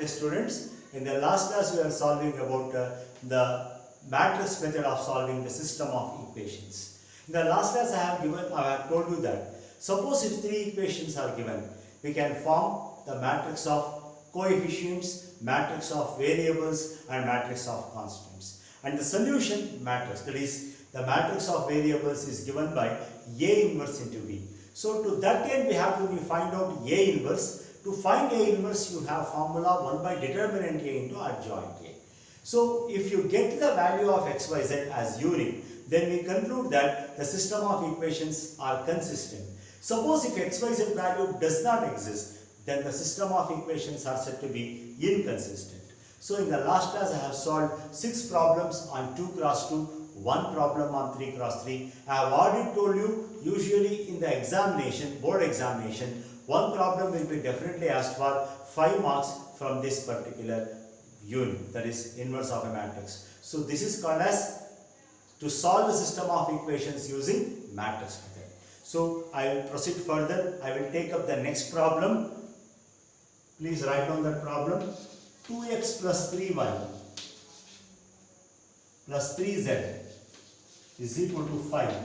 Okay students, in the last class we are solving about the matrix method of solving the system of equations. In the last class I have told you that suppose if three equations are given, we can form the matrix of coefficients, matrix of variables and matrix of constants. And the solution matrix, that is the matrix of variables, is given by A inverse into V. So to that end we have to find out A inverse. To find A inverse, you have formula 1 by determinant A into adjoint A. So if you get the value of x, y, z as unique, then we conclude that the system of equations are consistent. Suppose if x, y, z value does not exist, then the system of equations are said to be inconsistent. So in the last class I have solved 6 problems on 2 cross 2, 1 problem on 3 cross 3. I have already told you, usually in the examination, board examination, one problem will be definitely asked for 5 marks from this particular unit, that is inverse of a matrix. So this is called as to solve the system of equations using matrix method. So I will proceed further. I will take up the next problem. Please write down that problem. 2x plus 3y plus 3z is equal to 5.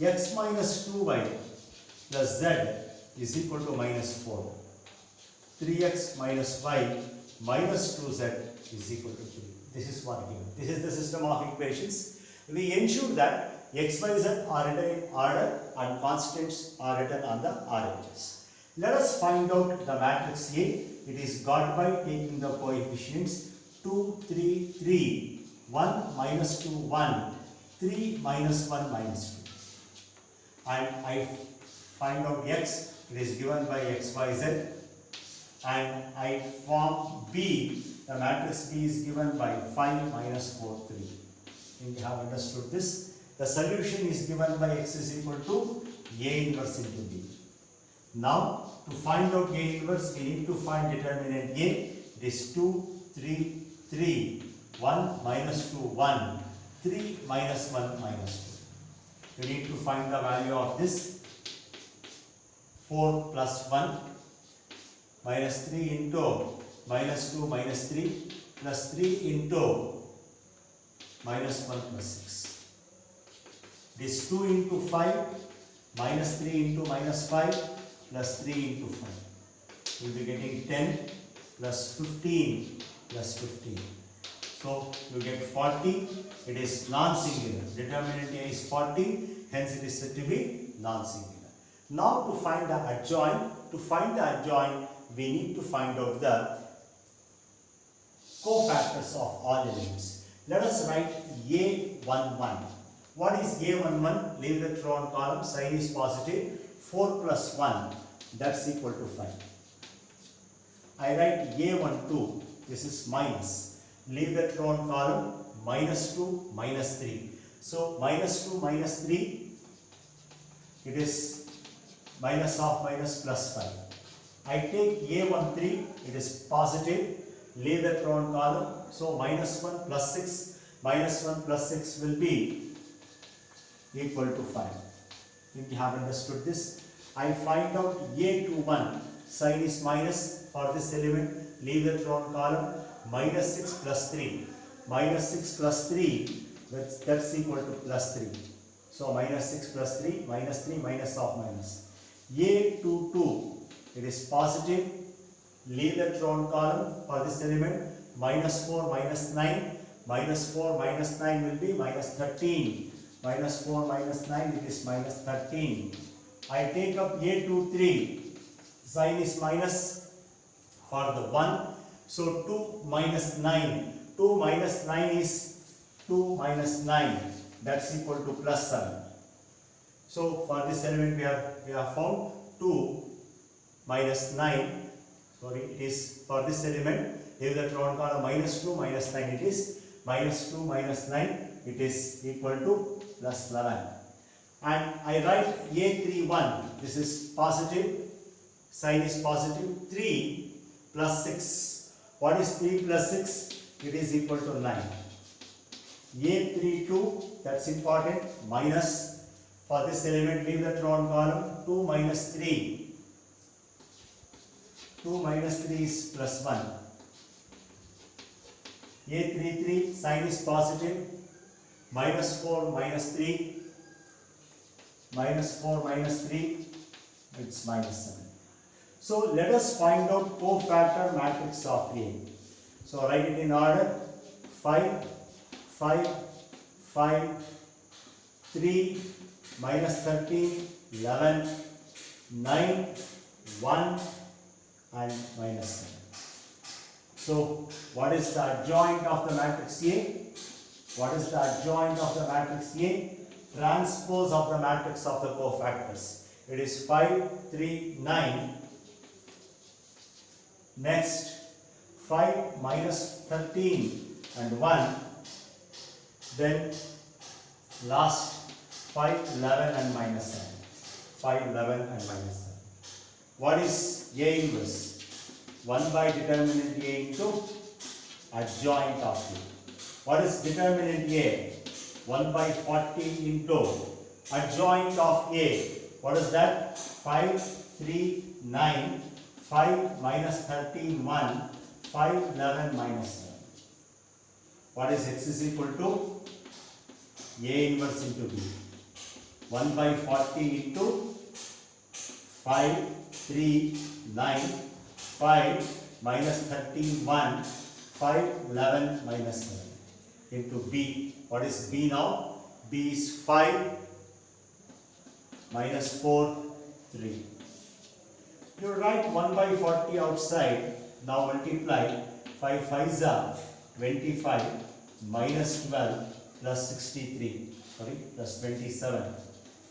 X minus 2y plus z is equal to minus 4. 3x minus y minus 2z is equal to 3. This is what given. This is the system of equations. We ensure that x, y, z are written in order and constants are written on the RHS. Let us find out the matrix A. It is got by taking the coefficients 2, 3, 3, 1, minus 2, 1, 3, minus 1, minus 2. And I find out x. It is given by x, y, z, and I form B. The matrix B is given by 5 minus 4, 3. You have understood this. The solution is given by x is equal to A inverse into B. Now to find out A inverse, we need to find determinant A. It is 2, 3, 3, 1 minus 2, 1, 3 minus 1 minus 2. We need to find the value of this. 4 plus 1 minus 3 into minus 2 minus 3 plus 3 into minus 1 plus 6. This 2 into 5 minus 3 into minus 5 plus 3 into 5. We will be getting 10 plus 15 plus 15. So you get 40. It is non-singular. Determinant A is 40. Hence it is said to be non-singular. Now to find the adjoint, we need to find out the cofactors of all elements. Let us write A11. What is A11? Leave the true on column, sign is positive. 4 plus 1, that's equal to 5. I write A12, this is minus. Leave the true on column, minus 2, minus 3. So minus 2, minus 3, it is minus of minus plus 5. I take A13, it is positive, leave the true on column, so minus 1 plus 6, minus 1 plus 6 will be equal to 5. You have understood this. I find out A21, sign is minus for this element, leave the true on column, minus 6 plus 3, minus 6 plus 3, that's equal to plus 3. So minus 6 plus 3, minus of minus. A22, it is positive, leave the true on column for this element, minus 4 minus 9, minus 4 minus 9 will be minus 13, minus 4 minus 9 it is minus 13. I take up A23, sign is minus for the 1, so 2 minus 9, 2 minus 9 is 2 minus 9, that's equal to plus 7. So for this element we have found 2 minus 9, sorry, it is for this element, leave the true on column, minus 2 minus 9, it is minus 2 minus 9, it is equal to plus 11. And I write A31, this is positive, sign is positive, 3 plus 6. What is 3 plus 6? It is equal to 9. A32, that's important, minus. For this element, leave the true on column, 2 minus 3. 2 minus 3 is plus 1. A33 sign is positive. Minus 4 minus 3. Minus 4 minus 3. It's minus 7. So let us find out cofactor matrix of A. So write it in order. 5, 5, 5, 3, minus 13, 11, 9, 1 and minus 7. So what is the adjoint of the matrix A? What is the adjoint of the matrix A? Transpose of the matrix of the cofactors. It is 5, 3, 9. Next 5 minus 13 and 1. Then last 5, 11 and minus 7. 5, 11 and minus 7. What is A inverse? 1 by determinant A into adjoint of A. What is determinant A? 1 by 40 into adjoint of A. What is that? 5, 3, 9, 5 minus 13, 1, 5, 11 minus 7. What is X is equal to? A inverse into B. 1 by 40 into 5, 3, 9, 5 minus 13, 1, 5, 11 minus 7 into B. What is B now? B is 5 minus 4, 3. You write 1 by 40 outside. Now multiply 5 5s are 25 minus 12 plus 63. Sorry, plus 27.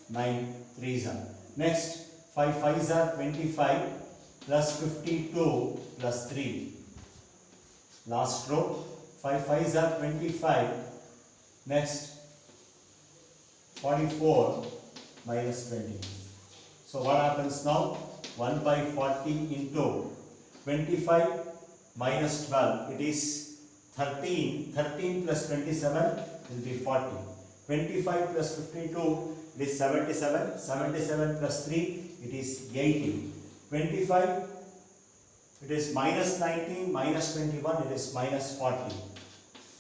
9 3s are. Next 5 5s are 25 plus 52 plus 3. Last row 5 5s are 25. Next 44 minus 20. So what happens now? 1 by 40 into 25 minus 12. It is 13. 13 plus 27 will be 40. 25 plus 52 it is 77. 77 plus 3 it is 80. 25 it is minus 19 minus 21 it is minus 40.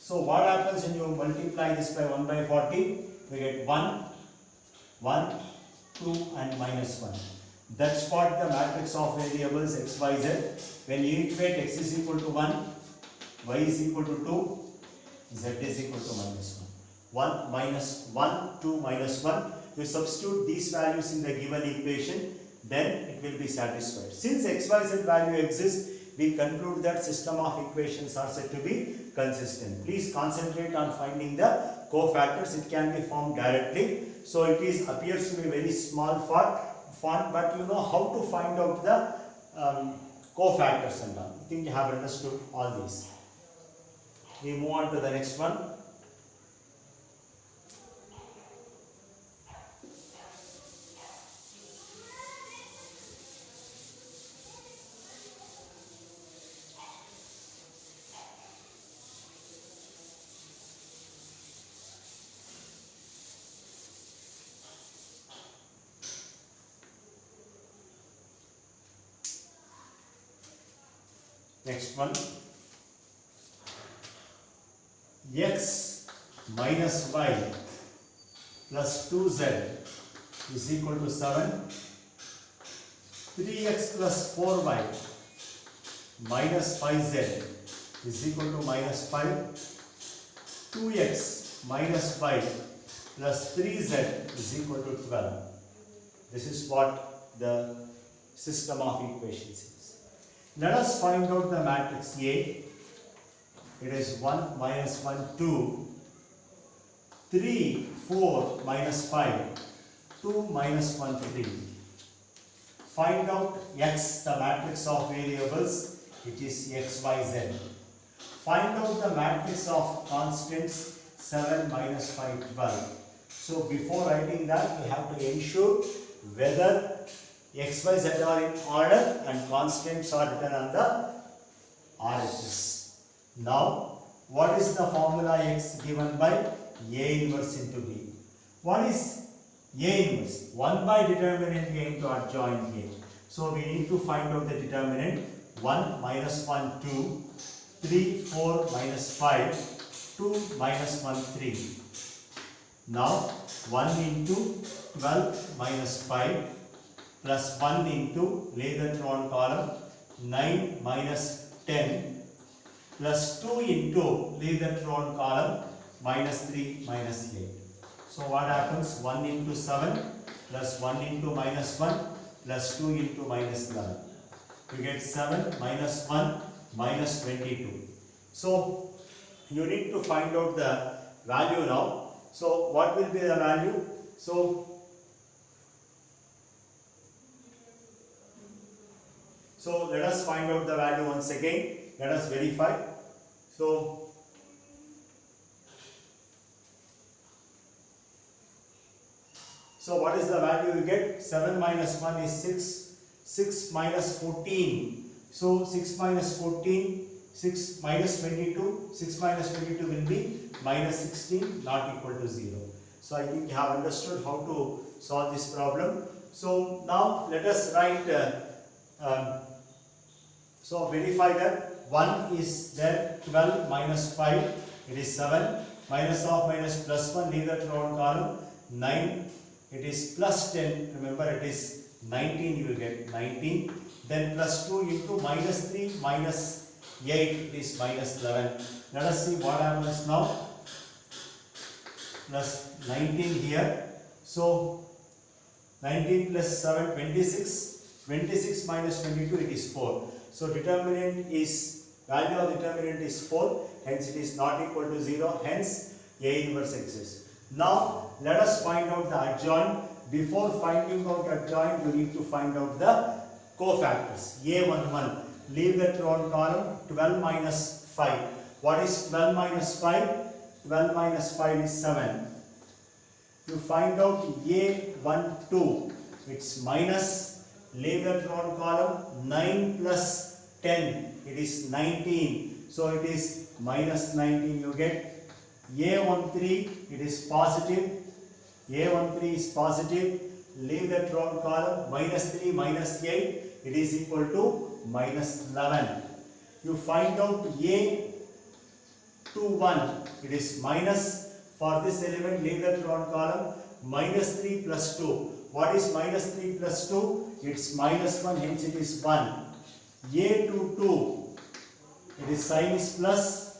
So what happens when you multiply this by 1 by 40? We get 1, 1, 2 and minus 1. That's what the matrix of variables x, y, z. When you equate x is equal to 1, y is equal to 2, z is equal to minus 1. 1 minus 1, 2 minus 1. You substitute these values in the given equation, then it will be satisfied. Since x, y, z value exists, we conclude that system of equations are said to be consistent. Please concentrate on finding the cofactors. It can be formed directly. So it appears to be very small font, but you know how to find out the cofactors and all. I think you have understood all these. We move on to the next one. Next one, x minus y plus 2z is equal to 7, 3x plus 4y minus 5z is equal to minus 5, 2x minus y plus 3z is equal to 12. This is what the system of equations is. Let us find out the matrix A. It is 1 minus 1, 2, 3, 4 minus 5, 2 minus 1, 3. Find out x, the matrix of variables, which is x, y, z. Find out the matrix of constants, 7 minus 5, 12. So before writing that, we have to ensure whether x, y, z are in order and constants are written on the RHS. Now, what is the formula x given by A inverse into B? What is A inverse? 1 by determinant A into adjoint A. So we need to find out the determinant. 1 minus 1 2, 3 4 minus 5, 2 minus 1 3. Now 1 into 12 minus 5 plus 1 into, leave that row column, 9 minus 10 plus 2 into, leave that row column, minus 3 minus 8. So what happens? 1 into 7 plus 1 into minus 1 plus 2 into minus 11. You get 7 minus 1 minus 22. So you need to find out the value now. So what will be the value? So let us find out the value once again. Let us verify. So what is the value you get? 7 minus 1 is 6. 6 minus 14. So 6 minus 14, 6 minus 22. 6 minus 22 will be minus 16, not equal to 0. So I think you have understood how to solve this problem. So now let us write, so verify that 1 is there, 12 minus 5, it is 7, minus of minus plus 1, leave that row column, 9, it is plus 10, remember it is 19, you will get 19, then plus 2 into minus 3 minus 8, it is minus 11. Let us see what happens now. Plus 19 here, so 19 plus 7, 26, 26 minus 22, it is 4. So determinant is, value of determinant is 4, hence it is not equal to 0, hence A inverse exists. Now let us find out the adjoint. Before finding out adjoint, you need to find out the cofactors. A11, leave that row column, 12 minus 5. What is 12 minus 5? 12 minus 5 is 7. You find out A12, it's minus, leave that row column, 9 plus 10, it is 19. So it is minus 19, you get A13, it is positive. A13 is positive, leave that row column, minus 3 minus 8, it is equal to minus 11. You find out A21, it is minus, for this element leave that row column, minus 3 plus 2. What is minus 3 plus 2? It's minus 1, hence it is 1. A22, it is sign is plus,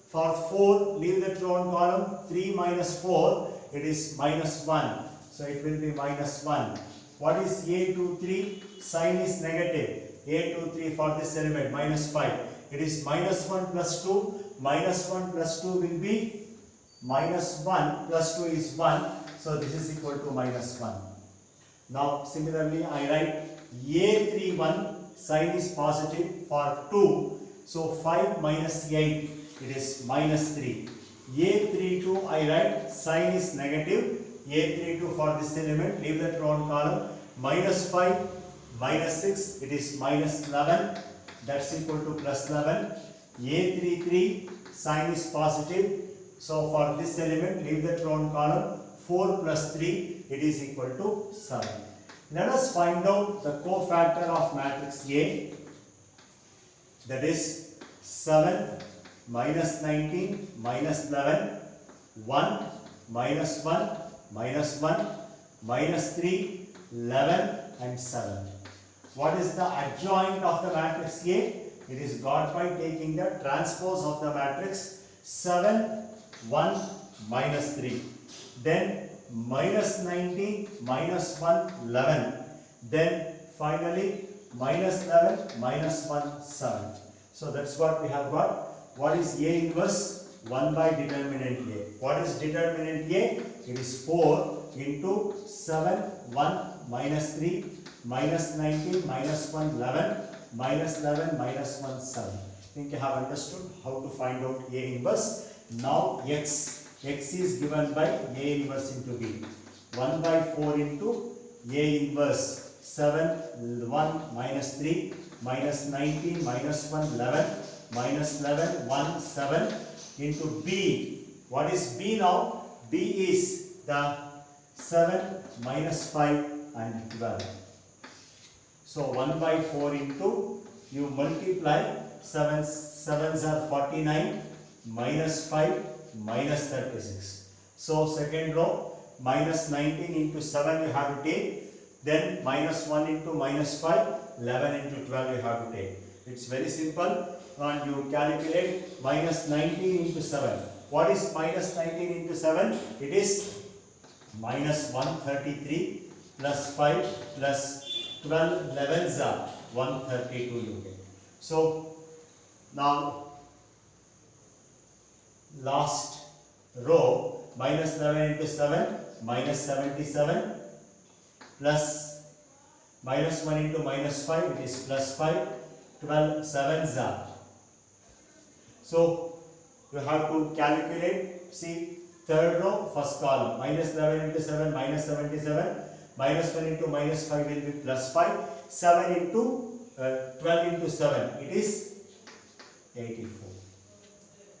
for 4 leave that row column, 3 minus 4, it is minus 1. So it will be minus 1. What is A23? Sign is negative. A23 for this element, minus 5. It is minus 1 plus 2. Minus 1 plus 2 will be minus 1 plus 2 is 1. So this is equal to minus 1. Now similarly I write A31, sign is positive for 2. So 5 minus 8, it is minus 3. A32 I write, sign is negative. A32 for this element, leave that row column, minus 5, minus 6, it is minus 11, that's equal to plus 11. A33, sign is positive, so for this element, leave that row column, 4 plus 3, it is equal to 7. Let us find out the cofactor of matrix A, that is 7 minus 19 minus 11, 1 minus 1 minus 1, minus 3, 11 and 7. What is the adjoint of the matrix A? It is got by taking the transpose of the matrix 7, 1, minus 3. Then minus 19, minus 1, 11. Then finally minus 11, minus 1, 7. So that's what we have got. What is A inverse? 1 by determinant A. What is determinant A? It is 4 into 7, 1, minus 3, minus 19, minus 1, 11, minus 11, minus 1, 7. I think you have understood how to find out A inverse. Now X is given by A inverse into B. 1 by 4 into A inverse 7, 1, minus 3, minus 19, minus 1, 11, minus 11, 1, 7 into B. What is B now? B is the 7, minus 5 and 12. So 1 by 4 into you multiply 7 sevens are 49 minus 5 minus 36. So second row minus 19 into 7 you have to take, then minus 1 into minus 5, 11 into 12 you have to take. It's very simple, and you calculate minus 19 into 7. What is minus 19 into 7? It is minus 133 plus 5 plus 12 11s are 132 you get. So now last row minus 11 into 7 minus 77 plus minus 1 into minus 5 it is plus 5, 12 sevens are. So you have to calculate, see third row first column minus 11 into 7 minus 77 minus 1 into minus 5 will be plus 5, 7 into 12 into 7 it is 84.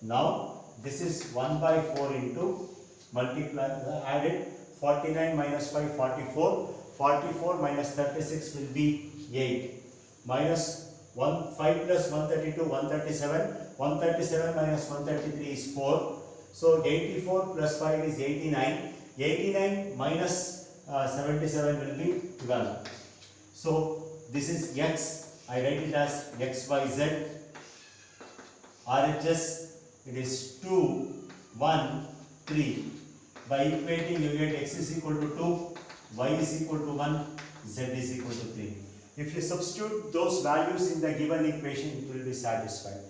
Now this is 1 by 4 into multiply added 49 minus 5 44, 44 minus 36 will be 8 minus 5 plus 132 137, 137 minus 133 is 4. So 84 plus 5 is 89, 89 minus 77 will be 12. So this is x, I write it as xyz. RHS it is 2, 1, 3. By equating you get x is equal to 2, y is equal to 1, z is equal to 3. If you substitute those values in the given equation, it will be satisfied.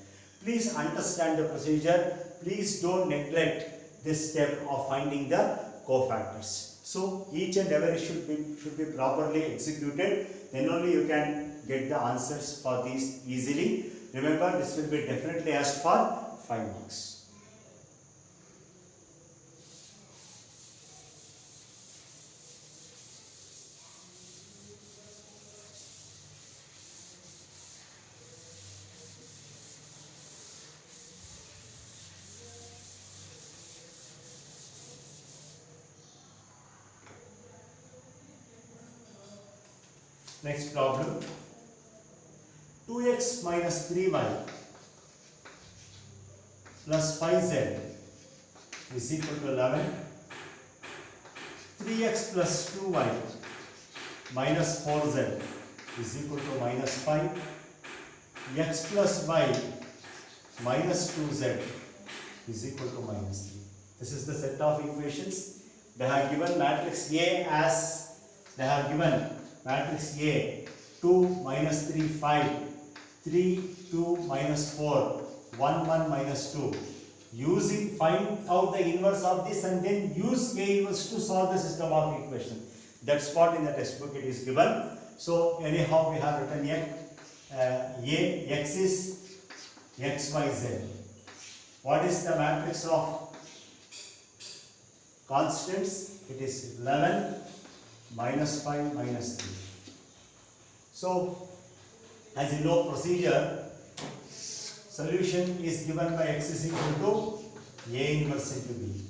Please understand the procedure. Please don't neglect this step of finding the cofactors. So each and every should be properly executed. Then only you can get the answers for these easily. Remember, this will be definitely asked for 5 marks. Next problem, 2x minus 3y plus 5z is equal to 11, 3x plus 2y minus 4z is equal to minus 5, x plus y minus 2z is equal to minus 3. This is the set of equations. They have given matrix A as, they have given matrix A 2 minus 3 5, 3 2 minus 4, 1 1 minus 2. Using, find out the inverse of this and then use A inverse to solve the system of equation. That's what in the textbook it is given. So anyhow we have written A, x is x y z. What is the matrix of constants? It is 11 minus 5 minus 3. So as you know procedure, solution is given by x is equal to A inverse into B.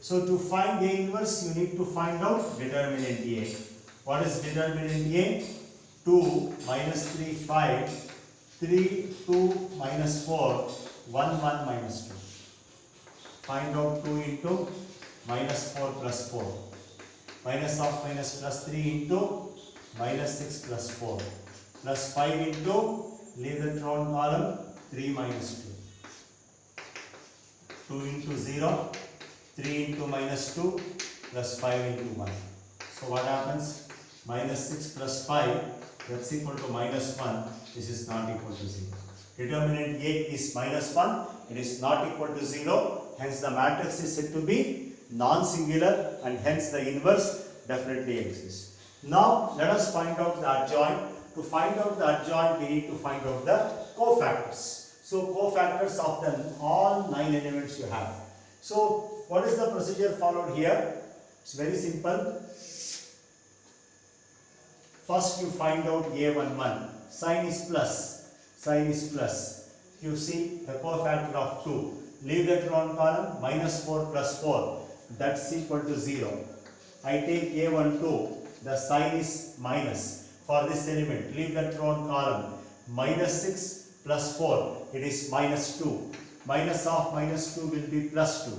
So to find A inverse you need to find out determinant A. What is determinant A? 2 minus 3 5, 3 2 minus 4, 1 1 minus 2. Find out 2 into minus 4 plus 4. Minus of minus plus 3 into minus 6 plus 4 plus 5 into, leave the round column, 3 minus 2. 2 into 0, 3 into minus 2 plus 5 into 1. So what happens? Minus 6 plus 5, that's equal to minus 1. This is not equal to 0. Determinant A is minus 1. It is not equal to 0. Hence the matrix is said to be non-singular and hence the inverse definitely exists. Now let us find out the adjoint. To find out the adjoint we need to find out the cofactors. So cofactors of the all 9 elements you have. So what is the procedure followed here? It's very simple. First you find out A11. Sign is plus. Sign is plus. You see the cofactor of 2. Leave that round column, minus 4 plus 4. That's equal to 0. I take A12. The sign is minus. For this element, leave that round column. minus 6 plus 4, it is minus 2. Minus of minus 2 will be plus 2.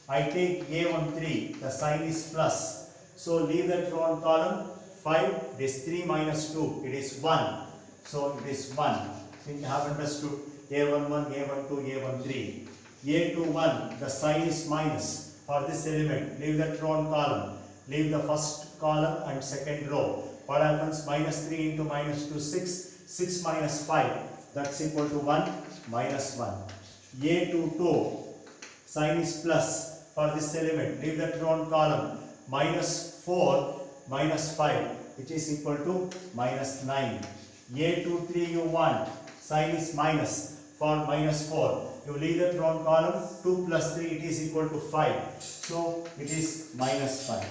I take A13, the sign is plus. So leave the row column. 5, it is 3 minus 2, it is 1. So it is 1. So you have understood A11, A12, A13. A21, the sign is minus. For this element, leave the row column. Leave the first column and second row. What happens? Minus 3 into minus 2, 6. 6 minus 5, that's equal to 1, minus 1. A22, sign is plus. For this element, leave the row column. Minus 4 minus 5, which is equal to minus 9. A23 you want, sign is minus. For minus 4, you leave the row column. 2 plus 3, it is equal to 5. So it is minus 5.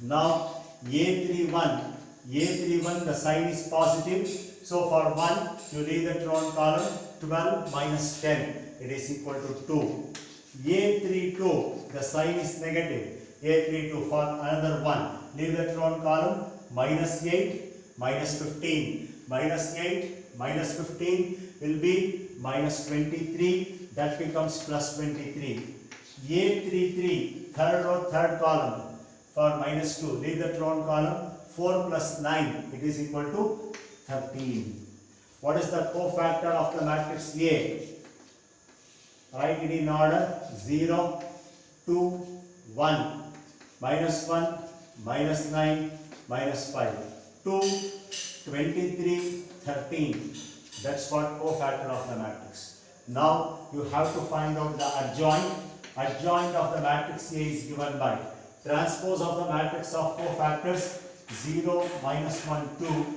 Now A31, the sign is positive. So for 1, you leave the row column. 12 minus 10, it is equal to 2. A32, the sign is negative. A32 for another 1, leave the row column. Minus 8, minus 15. Minus 8, minus 15 will be minus 23. That becomes plus 23. A33, third row, third column. For minus 2, leave the row column. 4 plus 9, it is equal to 13. What is the cofactor of the matrix A? Write it in order. 0, 2, 1. Minus 1, minus 9, minus 5. 2, 23, 13. That's what cofactor of the matrix. Now you have to find out the adjoint. Adjoint of the matrix A is given by transpose of the matrix of cofactors. 0, minus 1, 2.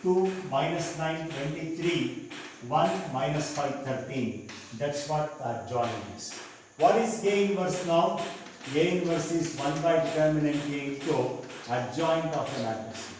2, minus 9, 23. 1, minus 5, 13. That's what the adjoint is. What is A inverse now? A inverse is 1 by determinant A into adjoint of the matrix.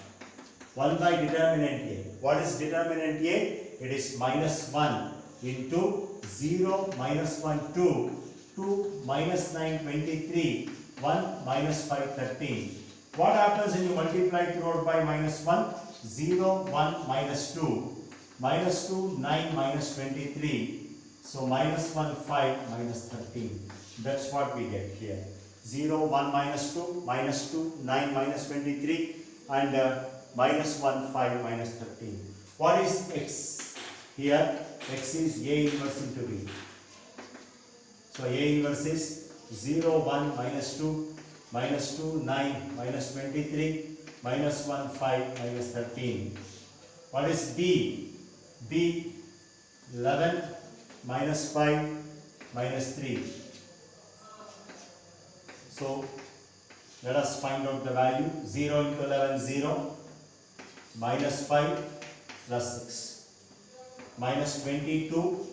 1 by determinant A. What is determinant A? It is minus 1 into 0, minus 1, 2. 2, minus 9, 23. 1, minus 5, 13. What happens when you multiply throughout by minus 1? 0, 1, minus 2. Minus 2, 9, minus 23. So minus 1, 5, minus 13. That's what we get here. 0, 1, minus 2, 9, minus 23, and minus 1, 5, minus 13. What is x? Here, x is A inverse into B. So A inverse is 0, 1, minus 2, 9, minus 23, minus 1, 5, minus 13. What is B? B, 11, minus 5, minus 3. So let us find out the value. 0 into 11, 0. Minus 5 plus 6. Minus 22.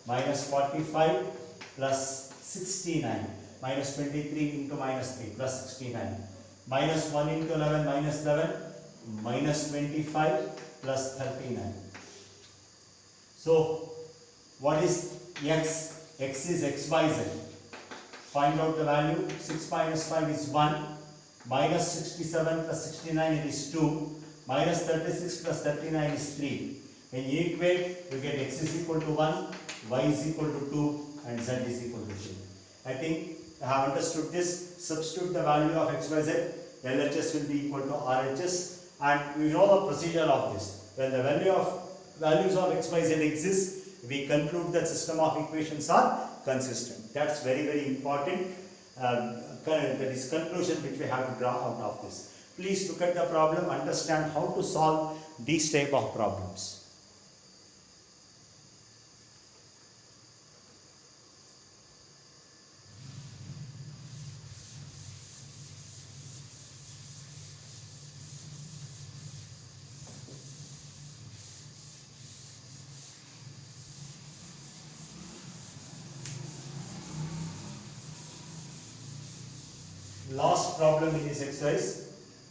Minus 45 plus 69. Minus 23 into minus 3 plus 69. Minus 1 into 11, minus 11. Minus 25 plus 39. So what is x? X is x by z. Find out the value. 6 minus 5 is 1. Minus 67 plus 69 it is 2. Minus 36 plus 39 is 3. When you equate, you get x is equal to 1, y is equal to 2, and z is equal to 3. I think I have understood this. Substitute the value of x by z. LHS will be equal to RHS, and you know the procedure of this. When the values of x by z exist, we conclude that system of equations are consistent. That's very, very important. That is conclusion which we have to draw out of this. Please look at the problem, understand how to solve these type of problems. Last problem in this exercise.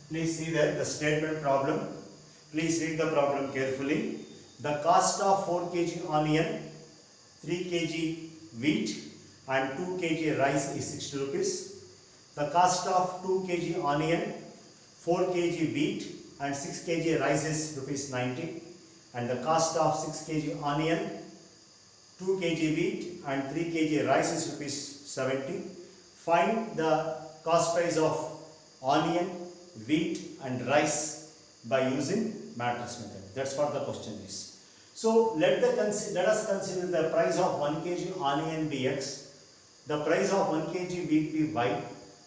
Please see that the statement problem. Please read the problem carefully. The cost of 4 kg onion, 3 kg wheat and 2 kg rice is 60 rupees. The cost of 2 kg onion, 4 kg wheat and 6 kg rice is rupees 90. and the cost of 6 kg onion, 2 kg wheat and 3 kg rice is rupees 70. Find the cost price of onion, wheat and rice by using matrix method. That's what the question is. So let us consider the price of 1 kg onion be x, the price of 1 kg wheat be y,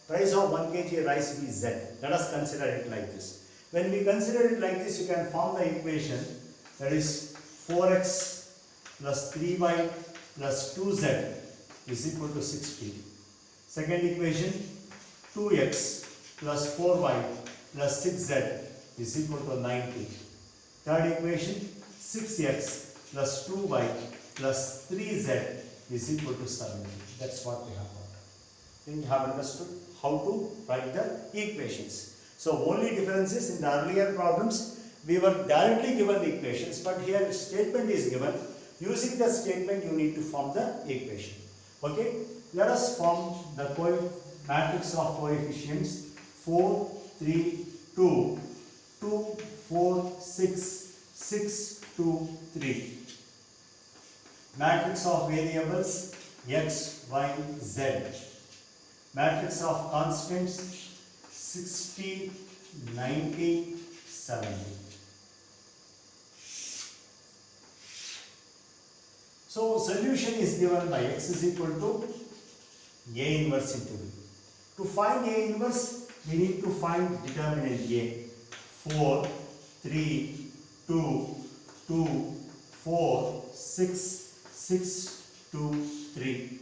price of 1 kg rice be z. Let us consider it like this. When we consider it like this, you can form the equation, that is 4x plus 3y plus 2z is equal to 60. Second equation, 2x plus 4y plus 6z is equal to 90. Third equation, 6x plus 2y plus 3z is equal to 70. That's what we have got. Then you have understood how to write the equations. So only difference is, in the earlier problems we were directly given the equations, but here statement is given. Using the statement you need to form the equation. Okay, let us form the matrix of coefficients 4, 3, 2, 2, 4, 6, 6, 2, 3. Matrix of variables x, y, z. Matrix of constants 60, 90, 70. So solution is given by x is equal to A inverse into B. To find A inverse, we need to find determinant A. 4, 3, 2, 2, 4, 6, 6, 2, 3.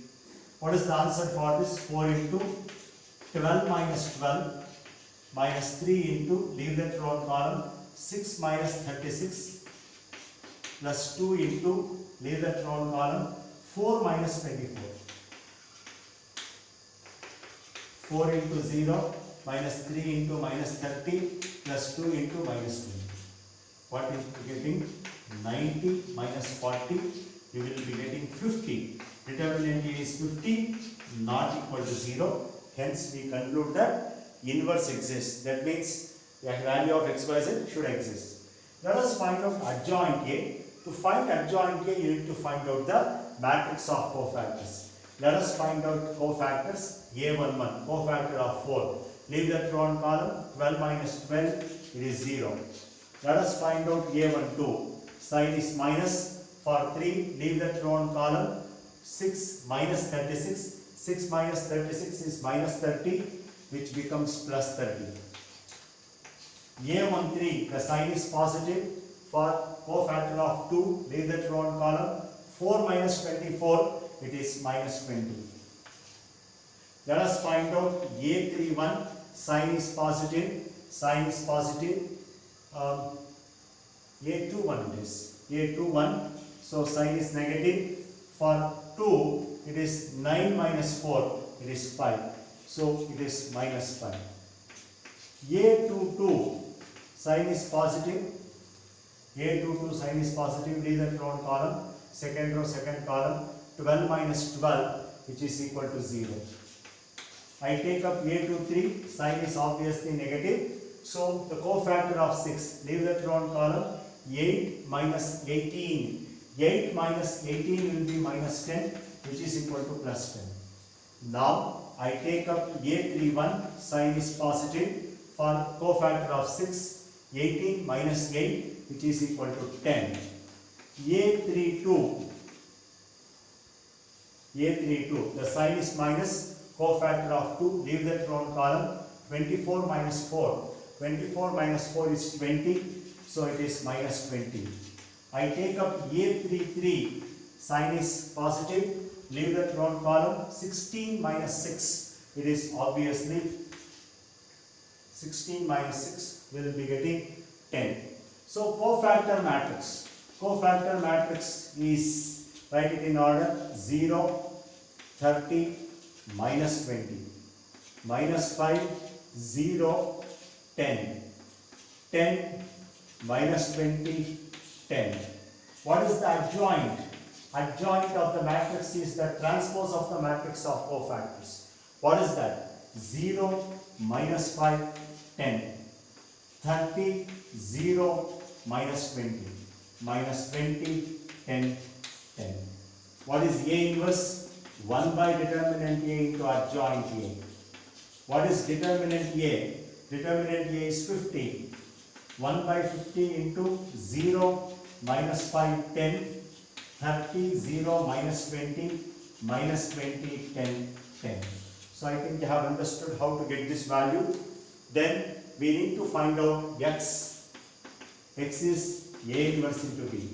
What is the answer for this? 4 into 12 minus 12 minus 3 into, leave that row on column, 6 minus 36 plus 2 into, leave that row on column, 4 minus 24. 4 into 0 minus 3 into minus 30 plus 2 into minus 20. What is getting? 90 minus 40, you will be getting 50. Determinant A is 50, not equal to 0. Hence we conclude that inverse exists. That means the value of xyz should exist. Let us find out adjoint A. To find adjoint A, you need to find out the matrix of cofactors. Let us find out cofactors. A11, cofactor of 4. Leave that row on column. 12 minus 12, it is 0. Let us find out A12. Sign is minus. For 3, leave that row on column. 6 minus 36. 6 minus 36 is minus 30, which becomes plus 30. A13, the sign is positive. For cofactor of 2, leave that row on column. 4 minus 24, it is minus 20. Let us find out A31, sign is positive. Sign is positive. A21 it is. A21, so sign is negative. For 2, it is 9 minus 4, it is 5. So it is minus 5. A22, sign is positive. A22 sign is positive, leave that row on column. Second row, second column. 12 minus 12, which is equal to 0. I take up A23, sign is obviously negative. So the cofactor of 6, leave that row on column. 8 minus 18. 8 minus 18 will be minus 10, which is equal to plus 10. Now I take up A31, sign is positive. For cofactor of 6, 18 minus 8, which is equal to 10. A32, the sign is minus, cofactor of 2, leave that row on column. 24 minus 4, 24 minus 4 is 20, so it is minus 20. I take up A33, sign is positive, leave that row on column. 16 minus 6, it is obviously 16 minus 6 will be getting 10. So cofactor matrix is, write it in order, 0, 30, minus 20, minus 5, 0, 10, 10, minus 20, 10. What is the adjoint? Adjoint of the matrix is the transpose of the matrix of cofactors. What is that? 0, minus 5, 10. 30, 0, minus 20. minus 20, 10, 10. What is A inverse? 1 by determinant A into adjoint A. What is determinant A? Determinant A is 50. 1 by 50 into 0, minus 5, 10, 30, 0, minus 20, minus 20, 10, 10. So I think you have understood how to get this value. Then we need to find out x. X is A inverse into B.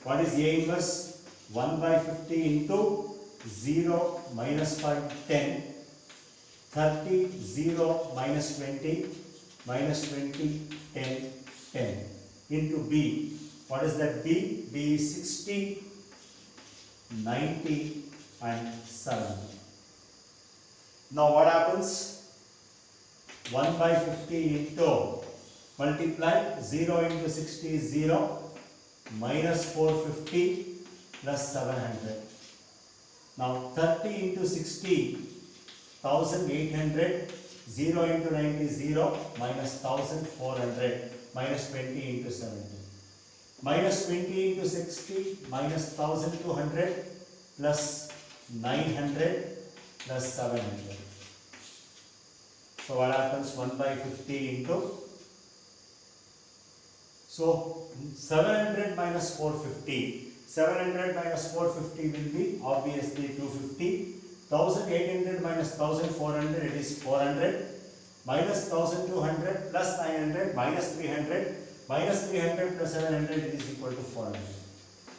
What is A inverse? 1 by 50 into 0, minus 5, 10, 30, 0, minus 20, minus 20, 10, 10 into B. What is that B? B is 60, 90 and 70. Now what happens? 1 by 50 into multiply 0 into 60 is 0, minus 450 plus 700. Now 30 into 60, 1800, 0 into 90 is 0, minus 1400, minus 20 into 70. Minus 20 into 60, minus 1200, plus 900, plus 700. So what happens? 1 by 50 into, so 700 minus 450, 700 minus 450 will be obviously 250, 1800 minus 1400, it is 400, minus 1200 plus 900 minus 300, minus 300 plus 700, it is equal to 400.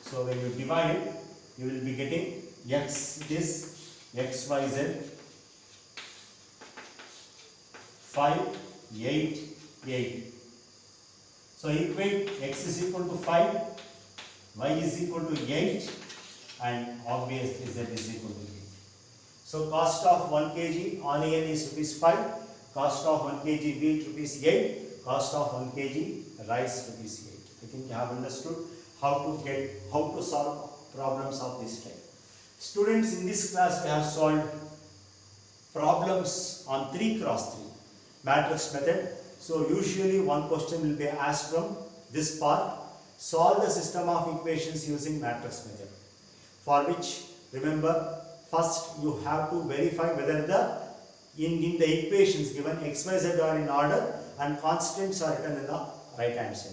So when you divide it, you will be getting x, it is x, y, z, 5, 8, 8. So equate x is equal to 5, y is equal to 8 and obviously z is equal to 8. So cost of 1 kg onion is rupees 5, cost of 1 kg wheat rupees 8, cost of 1 kg rice rupees 8. I think you have understood how to solve problems of this type. Students, in this class we have solved problems on 3 cross 3 matrix method. So usually one question will be asked from this part. Solve the system of equations using matrix method. For which, remember, first you have to verify whether in the equations given x, y, z are in order and constants are written in the right hand side.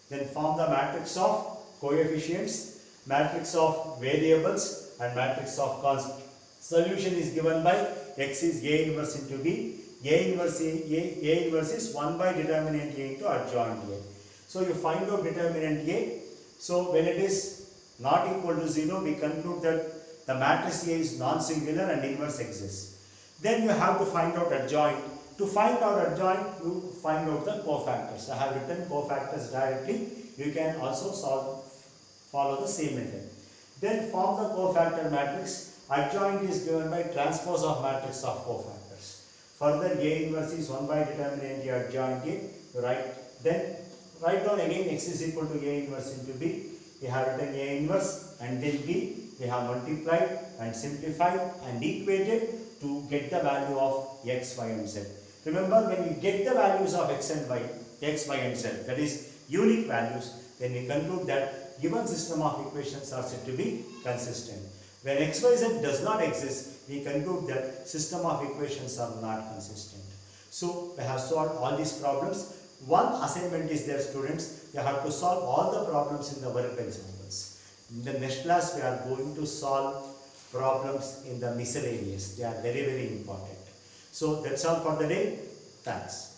Then form the matrix of coefficients, matrix of variables and matrix of constants. Solution is given by x is A inverse into B. A inverse is 1 by determinant A into adjoint A. So you find out determinant A. So when it is not equal to 0, we conclude that the matrix A is non-singular and inverse exists. Then you have to find out adjoint. To find out adjoint, you find out the cofactors. I have written cofactors directly. You can also follow the same method. Then form the cofactor matrix. Adjoint is given by transpose of matrix of cofactors. Further, A inverse is 1 by determinant A adjoint A. Then write down again x is equal to A inverse into B. We have written A inverse and then B. We have multiplied and simplified and equated to get the value of x, y and z. Remember, when we get the values of x and y, x, y and z, that is unique values, then we conclude that given system of equations are said to be consistent. When x, y, z does not exist, we conclude that system of equations are not consistent. So we have solved all these problems. One assignment is there, students. You have to solve all the problems in the work examples. In the next class, we are going to solve problems in the miscellaneous. They are very, very important. So that's all for the day. Thanks.